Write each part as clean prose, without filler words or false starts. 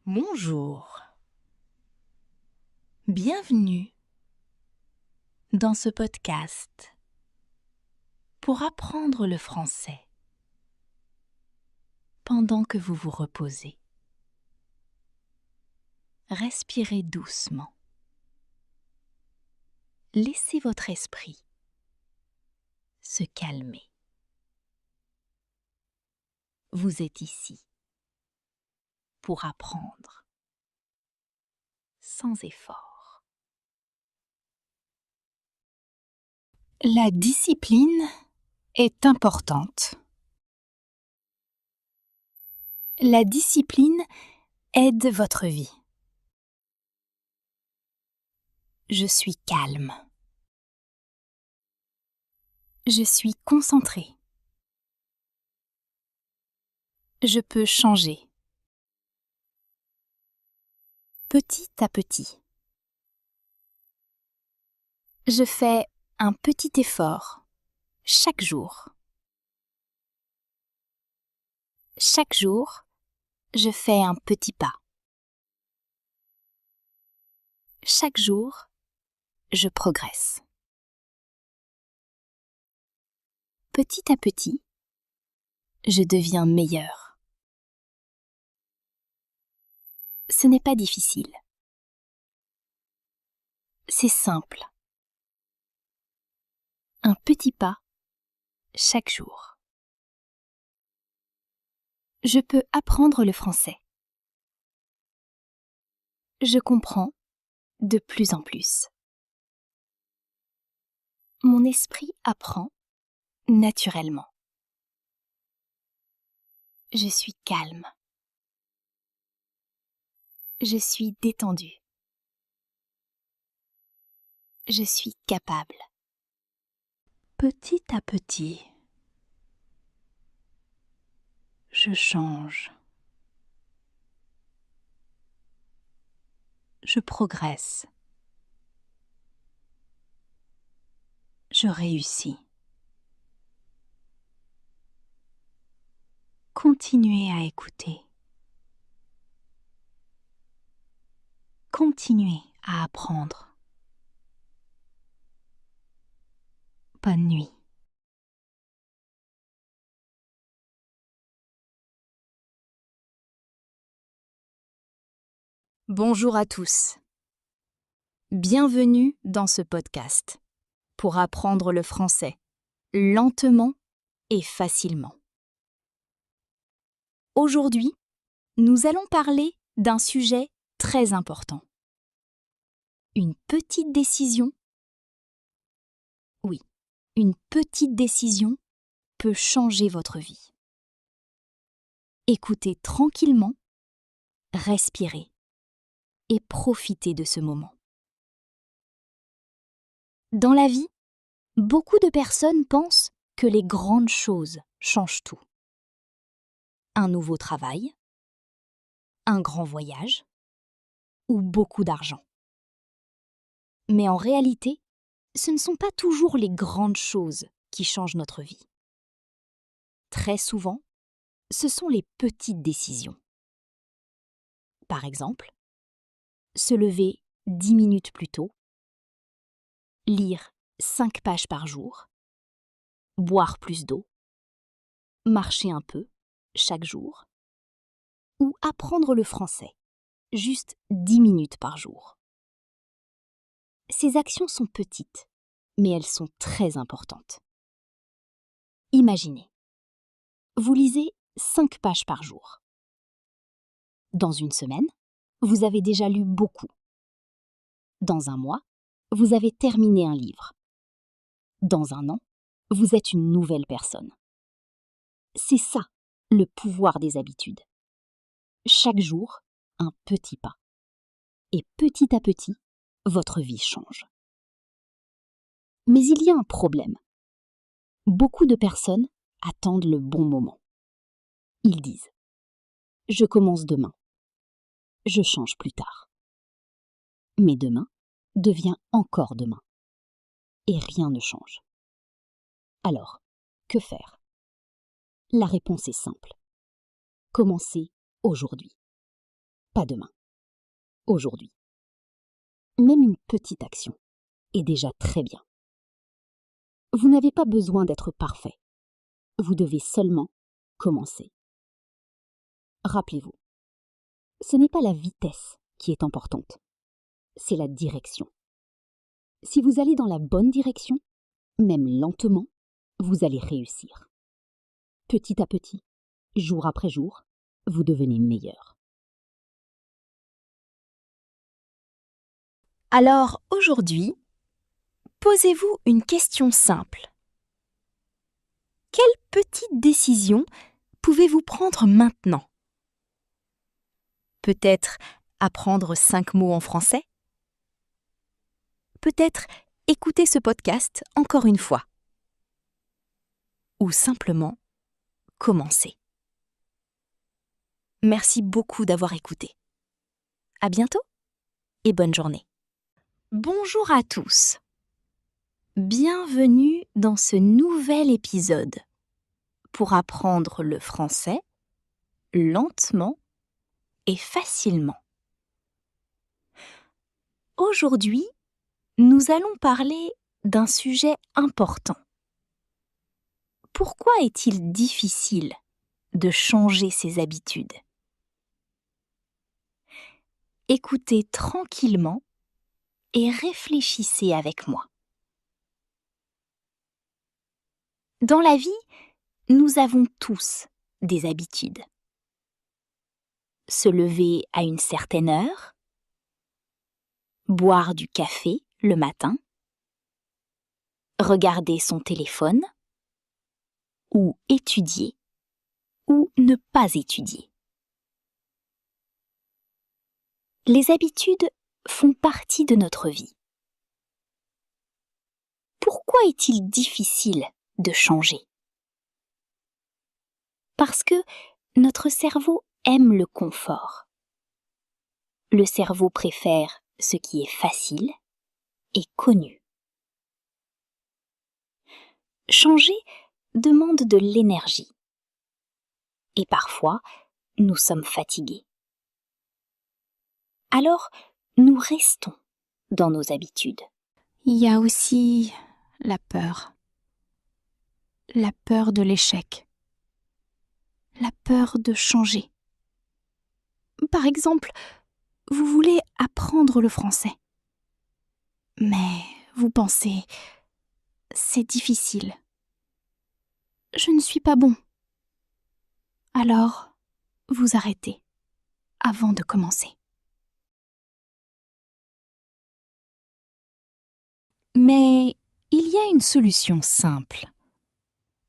Bonjour. Bienvenue dans ce podcast pour apprendre le français pendant que vous vous reposez. Respirez doucement. Laissez votre esprit se calmer. Vous êtes ici pour apprendre sans effort. La discipline est importante. La discipline aide votre vie. Je suis calme. Je suis concentrée. Je peux changer. Petit à petit. Je fais un petit effort chaque jour. Chaque jour, je fais un petit pas. Chaque jour, je progresse. Petit à petit, je deviens meilleur. Ce n'est pas difficile. C'est simple. Un petit pas chaque jour. Je peux apprendre le français. Je comprends de plus en plus. Mon esprit apprend naturellement. Je suis calme. Je suis détendue. Je suis capable. Petit à petit, je change. Je progresse. Je réussis. Continuez à écouter. Continuez à apprendre. Bonne nuit. Bonjour à tous. Bienvenue dans ce podcast pour apprendre le français lentement et facilement. Aujourd'hui, nous allons parler d'un sujet très important. Une petite décision. Oui, une petite décision peut changer votre vie. Écoutez tranquillement, respirez et profitez de ce moment. Dans la vie, beaucoup de personnes pensent que les grandes choses changent tout. Un nouveau travail, un grand voyage ou beaucoup d'argent. Mais en réalité, ce ne sont pas toujours les grandes choses qui changent notre vie. Très souvent, ce sont les petites décisions. Par exemple, se lever 10 minutes plus tôt, lire 5 pages par jour, boire plus d'eau, marcher un peu chaque jour, ou apprendre le français, juste 10 minutes par jour. Ces actions sont petites, mais elles sont très importantes. Imaginez, vous lisez 5 pages par jour. Dans une semaine, vous avez déjà lu beaucoup. Dans un mois, vous avez terminé un livre. Dans un an, vous êtes une nouvelle personne. C'est ça, le pouvoir des habitudes. Chaque jour, un petit pas. Et petit à petit, votre vie change. Mais il y a un problème. Beaucoup de personnes attendent le bon moment. Ils disent « Je commence demain. Je change plus tard. » Mais demain devient encore demain. Et rien ne change. Alors, que faire ? La réponse est simple. Commencez aujourd'hui. pas demain. Aujourd'hui. Même une petite action est déjà très bien. Vous n'avez pas besoin d'être parfait. Vous devez seulement commencer. Rappelez-vous, ce n'est pas la vitesse qui est importante, c'est la direction. Si vous allez dans la bonne direction, même lentement, vous allez réussir. Petit à petit, jour après jour, vous devenez meilleur. Alors aujourd'hui, posez-vous une question simple. Quelle petite décision pouvez-vous prendre maintenant? Peut-être apprendre 5 mots en français? Peut-être écouter ce podcast encore une fois? Ou simplement commencer. Merci beaucoup d'avoir écouté. À bientôt et bonne journée. Bonjour à tous. Bienvenue dans ce nouvel épisode pour apprendre le français lentement et facilement. Aujourd'hui, nous allons parler d'un sujet important. Pourquoi est-il difficile de changer ses habitudes? Écoutez tranquillement et réfléchissez avec moi. Dans la vie, nous avons tous des habitudes. Se lever à une certaine heure, boire du café le matin, regarder son téléphone, ou étudier, ou ne pas étudier. Les habitudes font partie de notre vie. Pourquoi est-il difficile de changer? Parce que notre cerveau aime le confort. Le cerveau préfère ce qui est facile et connu. Changer demande de l'énergie. Et parfois, nous sommes fatigués. Alors, nous restons dans nos habitudes. Il y a aussi la peur. La peur de l'échec. La peur de changer. Par exemple, vous voulez apprendre le français. Mais vous pensez, c'est difficile. Je ne suis pas bon. Alors, vous arrêtez avant de commencer. Mais il y a une solution simple.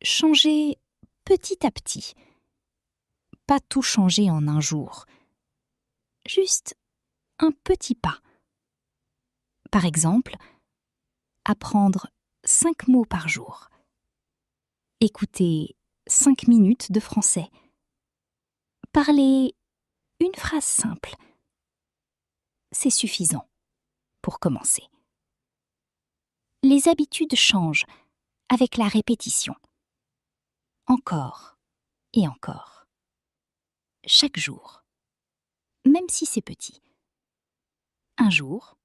Changer petit à petit. Pas tout changer en un jour. Juste un petit pas. Par exemple, apprendre 5 mots par jour. Écouter 5 minutes de français. Parler une phrase simple. C'est suffisant pour commencer. Les habitudes changent avec la répétition. Encore et encore. Chaque jour. Même si c'est petit. Un jour,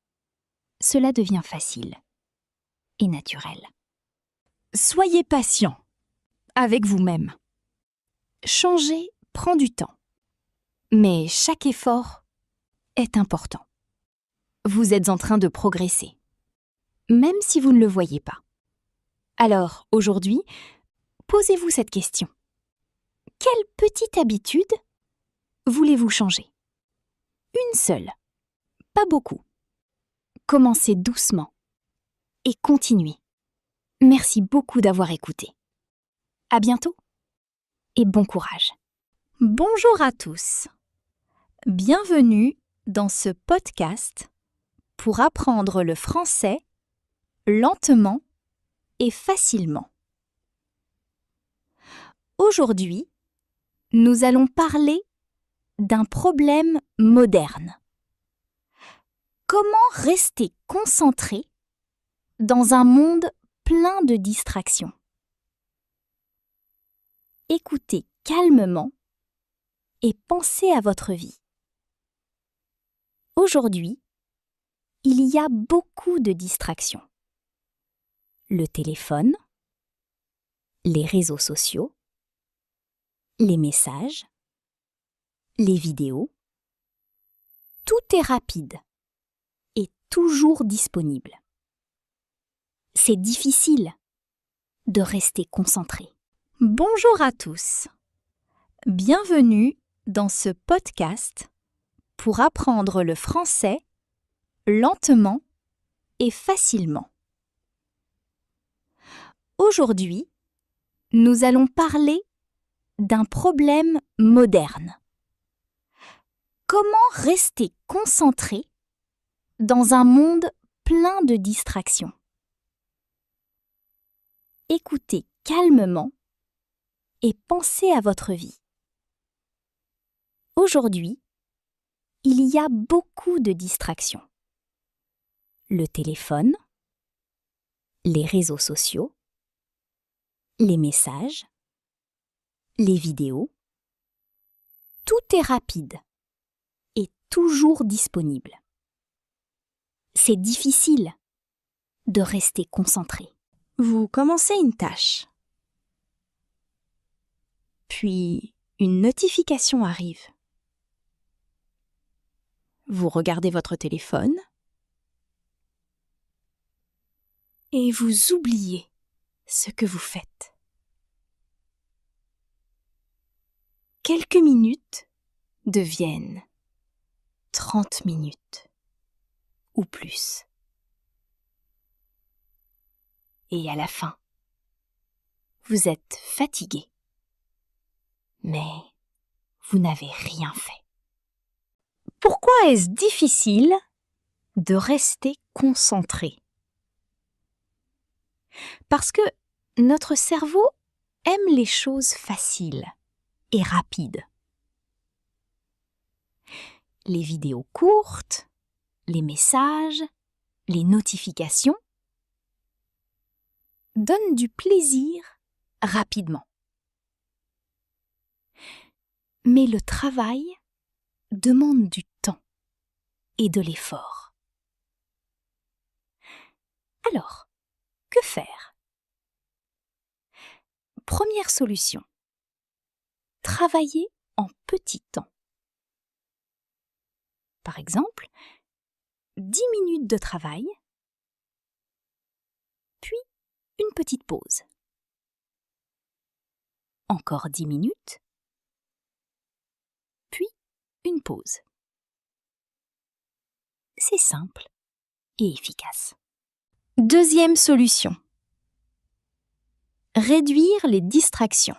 cela devient facile et naturel. Soyez patient avec vous-même. Changer prend du temps, mais chaque effort est important. Vous êtes en train de progresser, même si vous ne le voyez pas. Alors, aujourd'hui, posez-vous cette question. Quelle petite habitude voulez-vous changer? Une seule, pas beaucoup. Commencez doucement et continuez. Merci beaucoup d'avoir écouté. À bientôt et bon courage. Bonjour à tous. Bienvenue dans ce podcast pour apprendre le français lentement et facilement. Aujourd'hui, nous allons parler d'un problème moderne. Comment rester concentré dans un monde plein de distractions? Écoutez calmement et pensez à votre vie. Aujourd'hui, il y a beaucoup de distractions. Le téléphone, les réseaux sociaux, les messages, les vidéos. Tout est rapide et toujours disponible. C'est difficile de rester concentré. Bonjour à tous. Bienvenue dans ce podcast pour apprendre le français lentement et facilement. Aujourd'hui, nous allons parler d'un problème moderne. Comment rester concentré dans un monde plein de distractions? Écoutez calmement et pensez à votre vie. Aujourd'hui, il y a beaucoup de distractions. Le téléphone, les réseaux sociaux, les messages, les vidéos. Tout est rapide et toujours disponible. C'est difficile de rester concentré. Vous commencez une tâche. Puis, une notification arrive. Vous regardez votre téléphone et vous oubliez ce que vous faites. Quelques minutes deviennent 30 minutes ou plus. Et à la fin, vous êtes fatigué. Mais vous n'avez rien fait. Pourquoi est-ce difficile de rester concentré? Parce que notre cerveau aime les choses faciles et rapides. Les vidéos courtes, les messages, les notifications donnent du plaisir rapidement. Mais le travail demande du temps et de l'effort. Alors, que faire? Première solution. Travailler en petits temps. Par exemple, 10 minutes de travail, puis une petite pause. Encore 10 minutes, puis une pause. C'est simple et efficace. Deuxième solution. Réduire les distractions.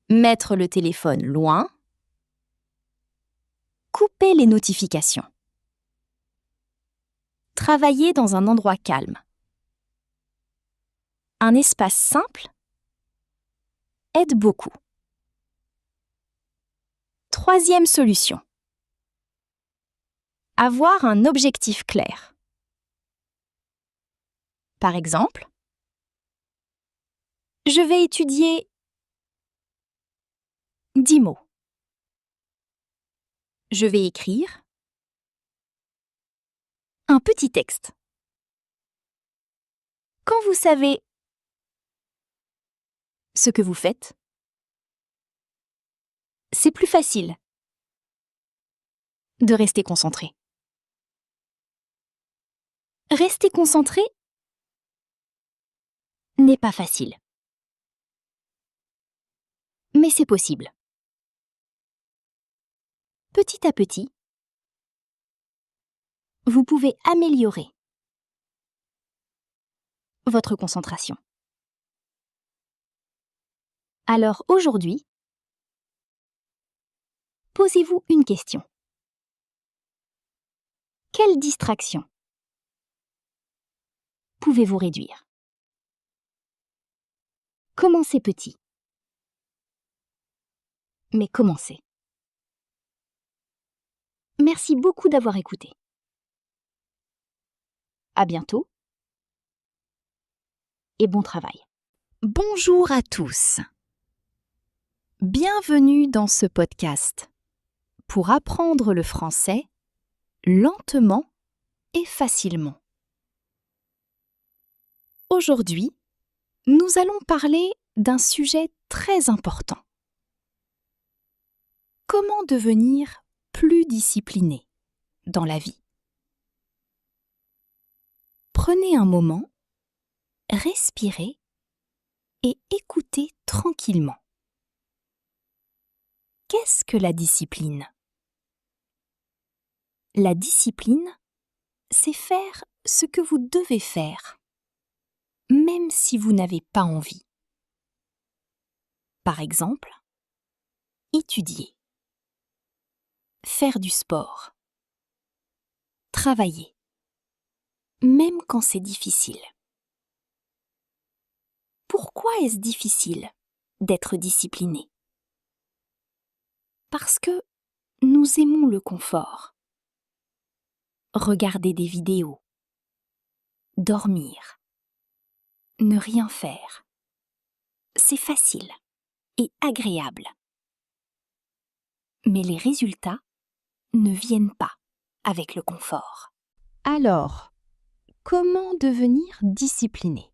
Mettre le téléphone loin. Couper les notifications. Travailler dans un endroit calme. Un espace simple aide beaucoup. Troisième solution. Avoir un objectif clair. Par exemple, je vais étudier 10 mots. Je vais écrire un petit texte. Quand vous savez ce que vous faites, c'est plus facile de rester concentré. Rester concentré n'est pas facile. Mais c'est possible. Petit à petit, vous pouvez améliorer votre concentration. Alors aujourd'hui, posez-vous une question. Quelle distraction pouvez-vous réduire? Commencez petit. Mais commencez. Merci beaucoup d'avoir écouté. À bientôt et bon travail. Bonjour à tous. Bienvenue dans ce podcast pour apprendre le français lentement et facilement. Aujourd'hui, nous allons parler d'un sujet très important. Comment devenir plus discipliné dans la vie? Prenez un moment, respirez et écoutez tranquillement. Qu'est-ce que la discipline? La discipline, c'est faire ce que vous devez faire, même si vous n'avez pas envie. Par exemple, étudier, faire du sport, travailler, même quand c'est difficile. Pourquoi est-ce difficile d'être discipliné? Parce que nous aimons le confort. Regarder des vidéos, dormir, ne rien faire. C'est facile et agréable. Mais les résultats ne viennent pas avec le confort. Alors, comment devenir discipliné?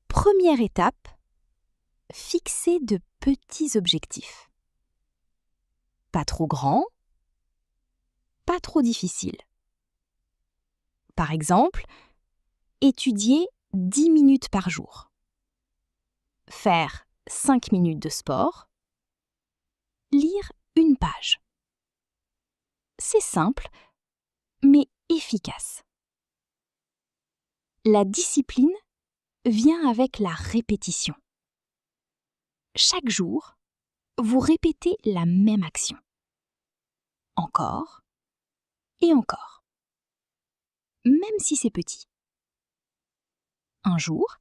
Première étape, fixer de petits objectifs. Pas trop grands, pas trop difficiles. Par exemple, étudier 10 minutes par jour. Faire 5 minutes de sport. Lire une page. C'est simple, mais efficace. La discipline vient avec la répétition. Chaque jour, vous répétez la même action. Encore et encore. Même si c'est petit. Un jour,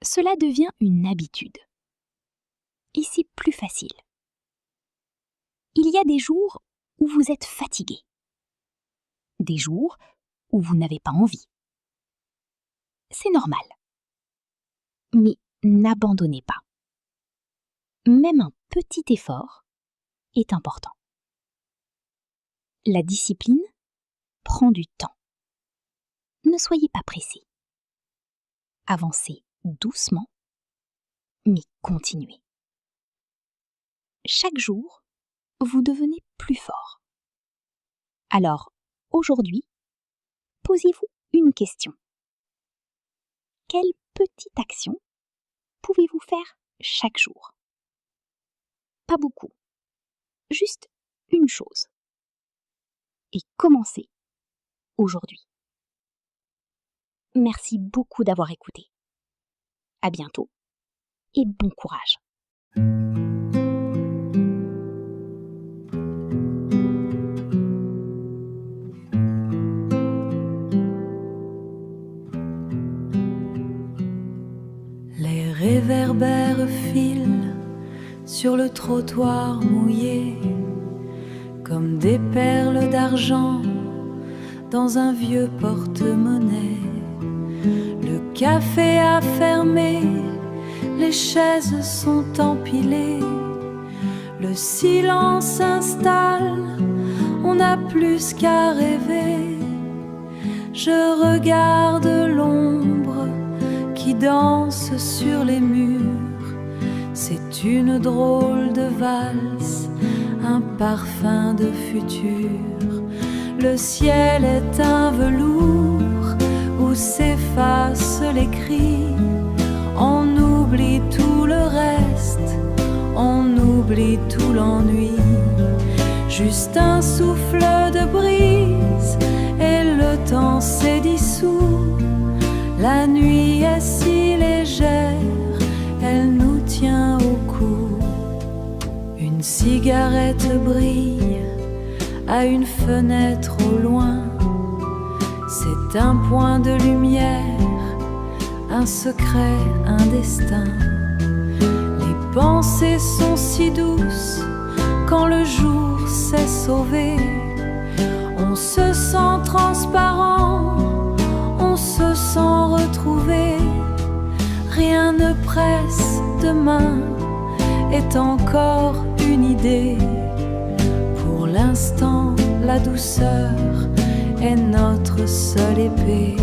cela devient une habitude. Et c'est plus facile. Il y a des jours où vous êtes fatigué. Des jours où vous n'avez pas envie. C'est normal. Mais n'abandonnez pas. Même un petit effort est important. La discipline prend du temps. Ne soyez pas pressé. Avancez doucement, mais continuez. Chaque jour, vous devenez plus fort. Alors, aujourd'hui, posez-vous une question. Quelle petite action pouvez-vous faire chaque jour? Pas beaucoup. Juste une chose. Et commencez aujourd'hui. Merci beaucoup d'avoir écouté. À bientôt et bon courage. Les réverbères filent sur le trottoir mouillé comme des perles d'argent dans un vieux porte-monnaie. Le café a fermé, les chaises sont empilées, le silence s'installe, on n'a plus qu'à rêver. Je regarde l'ombre qui danse sur les murs, c'est une drôle de valse, un parfum de futur. Le ciel est un velours où s'effacent les cris. On oublie tout le reste, on oublie tout l'ennui. Juste un souffle de brise et le temps s'est dissous. La nuit est si légère, elle nous tient au cou. Une cigarette brille à une fenêtre au loin. C'est un point de lumière, un secret, un destin. Les pensées sont si douces quand le jour s'est sauvé. On se sent transparent, on se sent retrouvé. Rien ne presse, demain est encore une idée. instant, la douceur est notre seule épée.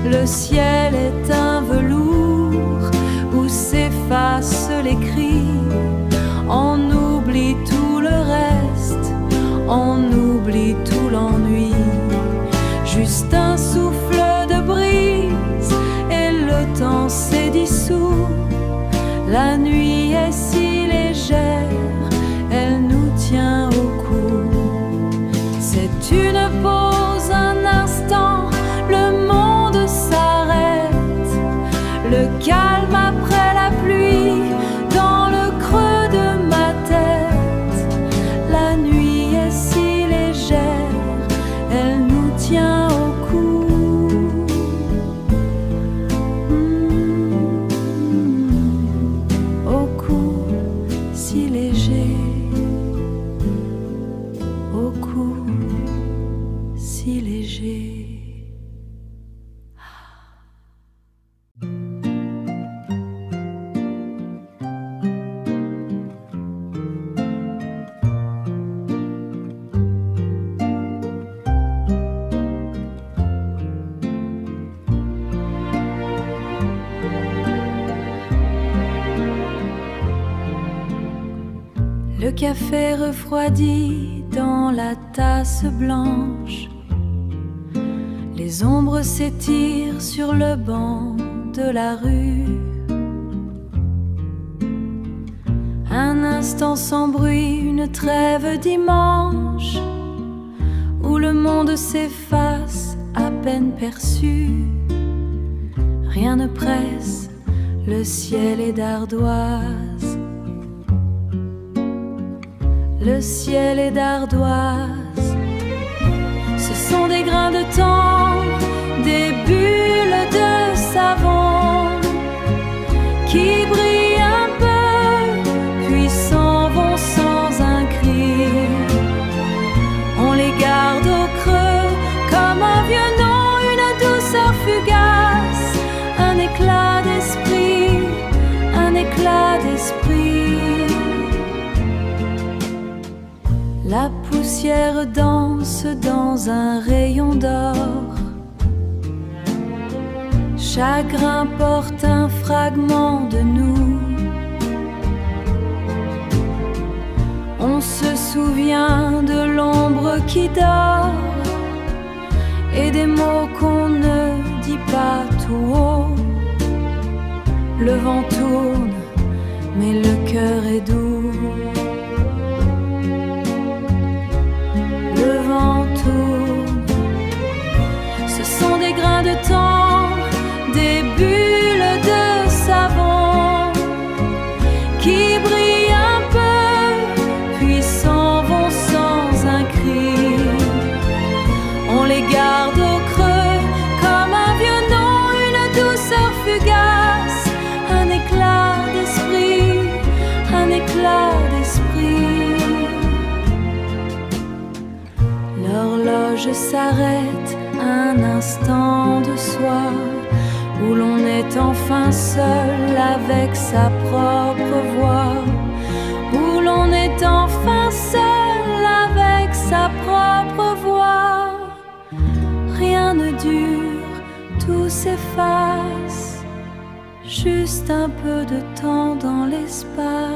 Le ciel est un velours où s'effacent les cris. On oublie tout le reste, on oublie tout l'ennui. Juste un souffle de brise et le temps s'est dissous. La nuit est si légère, elle nous tient au cou. C'est une pause, un instant, le monde s'arrête. Le calme après la pluie, dans le creux de ma tête. La nuit est si légère, elle nous tient au cou. Au cou si léger, au cou si léger. Le café refroidi dans la tasse blanche. Les ombres s'étirent sur le banc de la rue. Un instant sans bruit, une trêve dimanche, où le monde s'efface à peine perçu. Rien ne presse, le ciel est d'ardoise. Le ciel est d'ardoise. Ce sont des grains de temps, des bulles de savon qui brillent un peu, puis s'en vont sans un cri. On les garde au creux comme un vieux nom, une douceur fugace, un éclat d'esprit, un éclat d'esprit. La poussière danse dans un rayon d'or. Chagrin porte un fragment de nous. On se souvient de l'ombre qui dort et des mots qu'on ne dit pas tout haut. Le vent tourne, mais le cœur est doux. Le vent tourne. Ce sont des grains de temps, des bulles de savon qui brillent un peu, puis s'en vont sans un cri. On les garde au creux comme un vieux nom, une douceur fugace, un éclat d'esprit, un éclat d'esprit. L'horloge s'arrête un instant de soir, où l'on est enfin seul avec sa propre voix, où l'on est enfin seul avec sa propre voix. Rien ne dure, tout s'efface, juste un peu de temps dans l'espace.